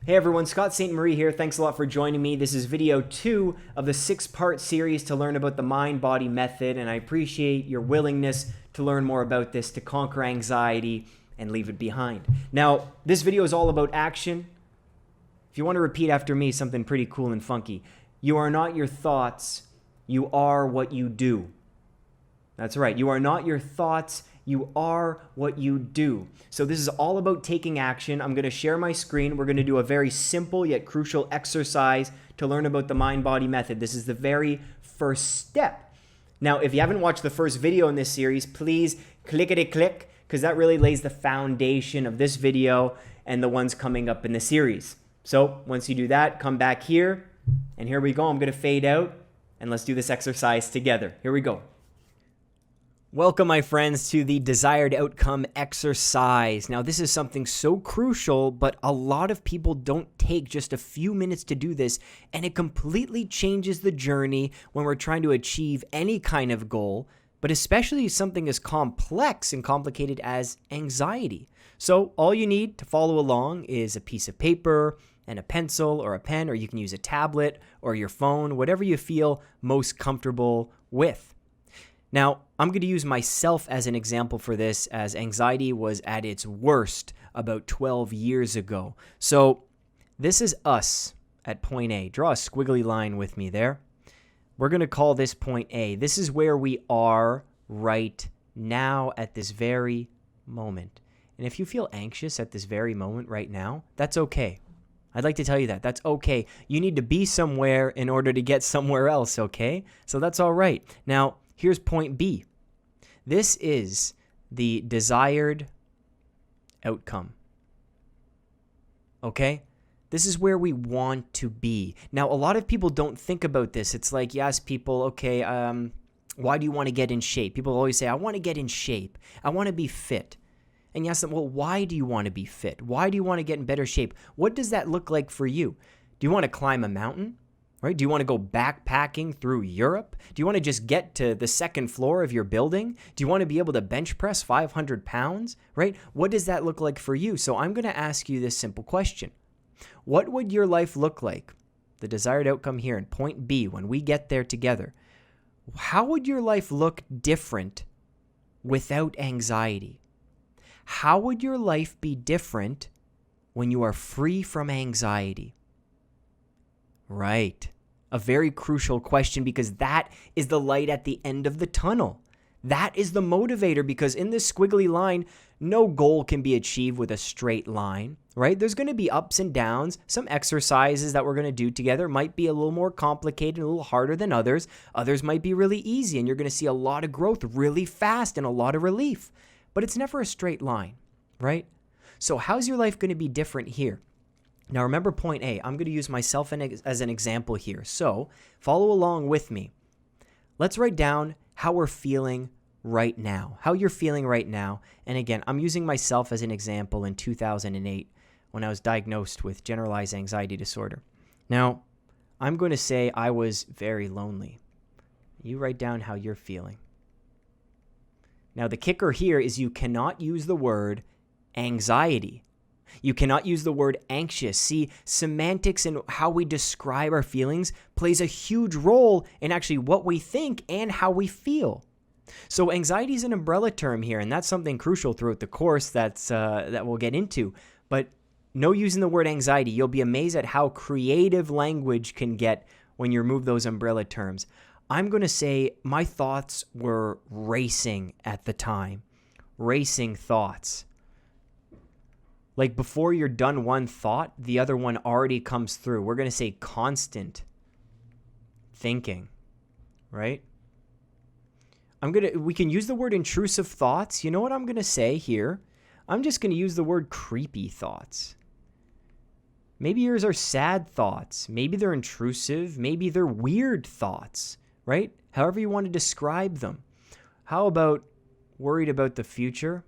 Hey everyone, Ste Marie here. Thanks a lot for joining me. This is video 2 of the 6-part series to learn about the mind-body method, and I appreciate your willingness to learn more about this, to conquer anxiety and leave it behind. Now, this video is all about action. If you want to repeat after me something pretty cool and funky, you are not your thoughts, you are what you do. That's right, you are not your thoughts, you are what you do. So this is all about taking action. I'm going to share my screen. We're going to do a very simple yet crucial exercise to learn about the mind-body method. This is the very first step. Now, if you haven't watched the first video in this series, please clickety-click, because that really lays the foundation of this video and the ones coming up in the series. So once you do that, come back here, and here we go. I'm going to fade out, and let's do this exercise together. Here we go. Welcome, my friends, to the desired outcome exercise. Now, this is something so crucial, but a lot of people don't take just a few minutes to do this, and it completely changes the journey when we're trying to achieve any kind of goal, but especially something as complex and complicated as anxiety. So all you need to follow along is a piece of paper and a pencil or a pen, or you can use a tablet or your phone, whatever you feel most comfortable with. Now, I'm going to use myself as an example for this, as anxiety was at its worst about 12 years ago. So this is us at point A. Draw a squiggly line with me there. We're going to call this point A. This is where we are right now at this very moment. And if you feel anxious at this very moment right now, that's okay. I'd like to tell you that. That's okay. You need to be somewhere in order to get somewhere else, okay? So that's all right. Now, here's point B. This is the desired outcome. Okay? This is where we want to be. Now, a lot of people don't think about this. It's like you ask people, okay, why do you want to get in shape? People always say, I want to get in shape. I want to be fit. And you ask them, well, why do you want to be fit? Why do you want to get in better shape? What does that look like for you? Do you want to climb a mountain? Right? Do you want to go backpacking through Europe? Do you want to just get to the second floor of your building? Do you want to be able to bench press 500 pounds? Right? What does that look like for you? So I'm going to ask you this simple question. What would your life look like? The desired outcome here in point B, when we get there together. How would your life look different without anxiety? How would your life be different when you are free from anxiety? Right. A very crucial question, because that is the light at the end of the tunnel. That is the motivator, because in this squiggly line, no goal can be achieved with a straight line, right? There's going to be ups and downs. Some exercises that we're going to do together might be a little more complicated, a little harder than others. Others might be really easy, and you're going to see a lot of growth really fast and a lot of relief. But it's never a straight line, right? So how's your life going to be different here? Now, remember point A. I'm going to use myself as an example here. So follow along with me. Let's write down how we're feeling right now, how you're feeling right now. And again, I'm using myself as an example in 2008 when I was diagnosed with generalized anxiety disorder. Now, I'm going to say I was very lonely. You write down how you're feeling. Now, the kicker here is you cannot use the word anxiety. You cannot use the word anxious. See, semantics and how we describe our feelings plays a huge role in actually what we think and how we feel. So anxiety is an umbrella term here, and that's something crucial throughout the course that we'll get into. But no using the word anxiety. You'll be amazed at how creative language can get when you remove those umbrella terms. I'm going to say my thoughts were racing at the time. Racing thoughts. Like before you're done one thought, the other one already comes through. We're going to say constant thinking, right? We can use the word intrusive thoughts. You know what I'm going to say here? I'm just going to use the word creepy thoughts. Maybe yours are sad thoughts. Maybe they're intrusive. Maybe they're weird thoughts, right? However you want to describe them. How about worried about the future?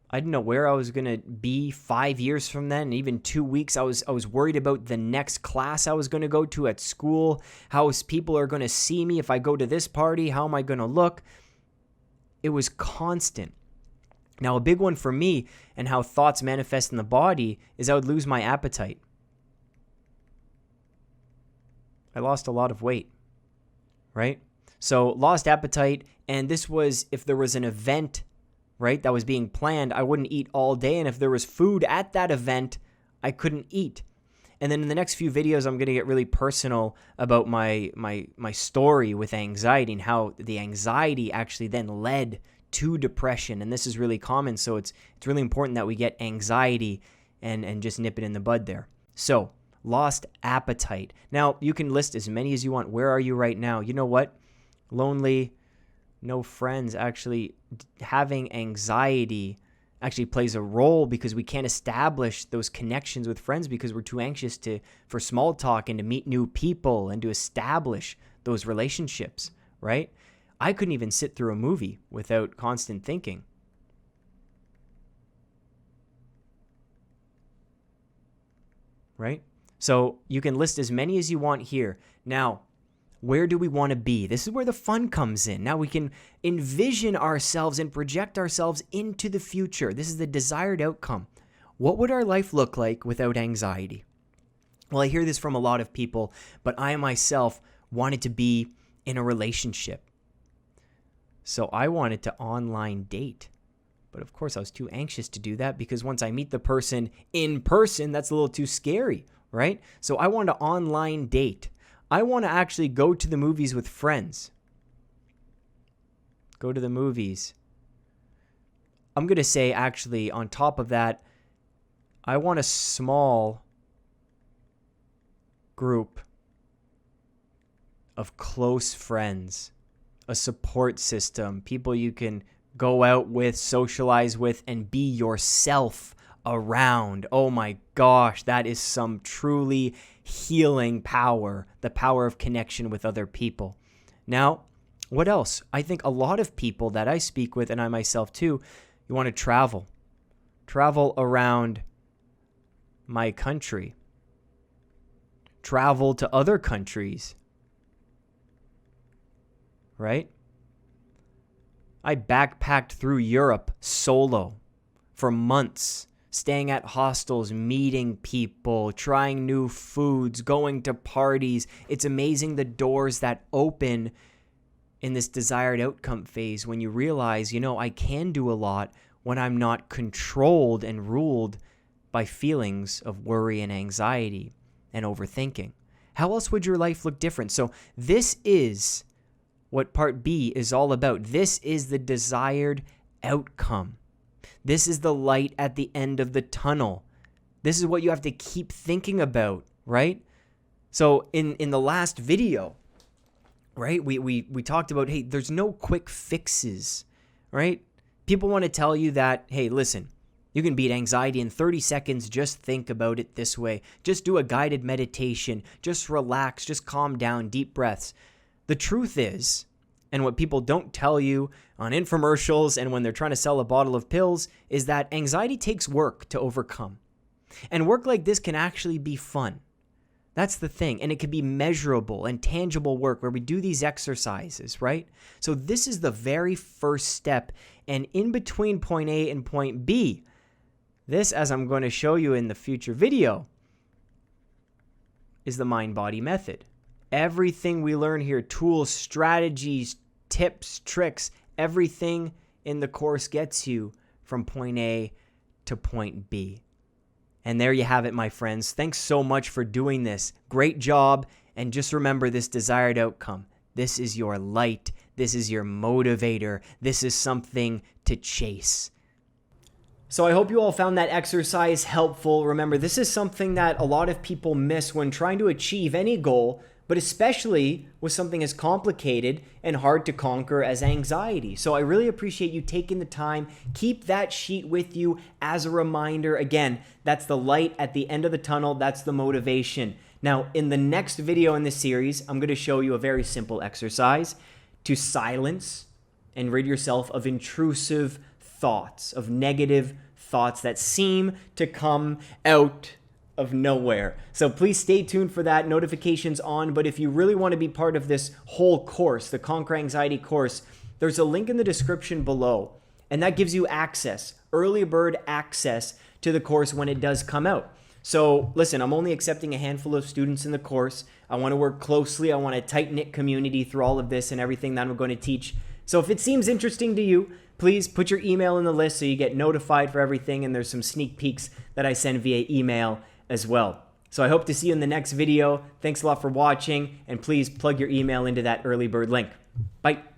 I didn't know where I was going to be 5 years from then, and even 2 weeks. I was worried about the next class I was going to go to at school, how people are going to see me if I go to this party, how am I going to look? It was constant. Now, a big one for me and how thoughts manifest in the body is I would lose my appetite. I lost a lot of weight, right? So lost appetite, and this was if there was an event, right, that was being planned, I wouldn't eat all day, and if there was food at that event, I couldn't eat. And then in the next few videos, I'm going to get really personal about my story with anxiety and how the anxiety actually then led to depression. And this is really common, so it's really important that we get anxiety and just nip it in the bud there. So lost appetite. Now, you can list as many as you want. Where are you right now? You know what? Lonely, no friends. Actually, having anxiety actually plays a role because we can't establish those connections with friends because we're too anxious for small talk and to meet new people and to establish those relationships, right? I couldn't even sit through a movie without constant thinking. Right? So you can list as many as you want here. Now, where do we want to be? This is where the fun comes in. Now we can envision ourselves and project ourselves into the future. This is the desired outcome. What would our life look like without anxiety? Well, I hear this from a lot of people, but I myself wanted to be in a relationship. So I wanted to online date. But of course, I was too anxious to do that because once I meet the person in person, that's a little too scary, right? So I wanted to online date. I want to actually go to the movies with friends. Go to the movies. I'm going to say, actually, on top of that, I want a small group of close friends, a support system, people you can go out with, socialize with, and be yourself around. Oh my gosh, that is some truly healing power, the power of connection with other people. Now, what else? I think a lot of people that I speak with, and I myself too, you want to travel. Travel around my country. Travel to other countries. Right? I backpacked through Europe solo for months, staying at hostels, meeting people, trying new foods, going to parties. It's amazing the doors that open in this desired outcome phase when you realize, I can do a lot when I'm not controlled and ruled by feelings of worry and anxiety and overthinking. How else would your life look different? So this is what part B is all about. This is the desired outcome. This is the light at the end of the tunnel. This is what you have to keep thinking about, right? So in the last video, right, we talked about, hey, there's no quick fixes, right? People want to tell you that, hey, listen, you can beat anxiety in 30 seconds. Just think about it this way. Just do a guided meditation. Just relax. Just calm down. Deep breaths. The truth is, and what people don't tell you on infomercials and when they're trying to sell a bottle of pills, is that anxiety takes work to overcome. And work like this can actually be fun. That's the thing. And it can be measurable and tangible work where we do these exercises, right? So this is the very first step. And in between point A and point B, this, as I'm going to show you in the future video, is the mind-body method. Everything we learn here, tools, strategies, tips, tricks, everything in the course gets you from point A to point B. And there you have it, my friends. Thanks so much for doing this. Great job. And just remember this desired outcome. This is your light. This is your motivator. This is something to chase. So I hope you all found that exercise helpful. Remember, this is something that a lot of people miss when trying to achieve any goal, but especially with something as complicated and hard to conquer as anxiety. So I really appreciate you taking the time. Keep that sheet with you as a reminder. Again, that's the light at the end of the tunnel. That's the motivation. Now, in the next video in this series, I'm going to show you a very simple exercise to silence and rid yourself of intrusive thoughts, of negative thoughts that seem to come out of nowhere. So please stay tuned for that. Notifications on. But if you really want to be part of this whole course, the Conquer Anxiety course, there's a link in the description below. And that gives you access, early bird access to the course when it does come out. So listen, I'm only accepting a handful of students in the course. I want to work closely. I want a tight-knit community through all of this and everything that I'm going to teach. So if it seems interesting to you, please put your email in the list so you get notified for everything, and there's some sneak peeks that I send via email as well. So I hope to see you in the next video. Thanks a lot for watching, and please plug your email into that early bird link. Bye.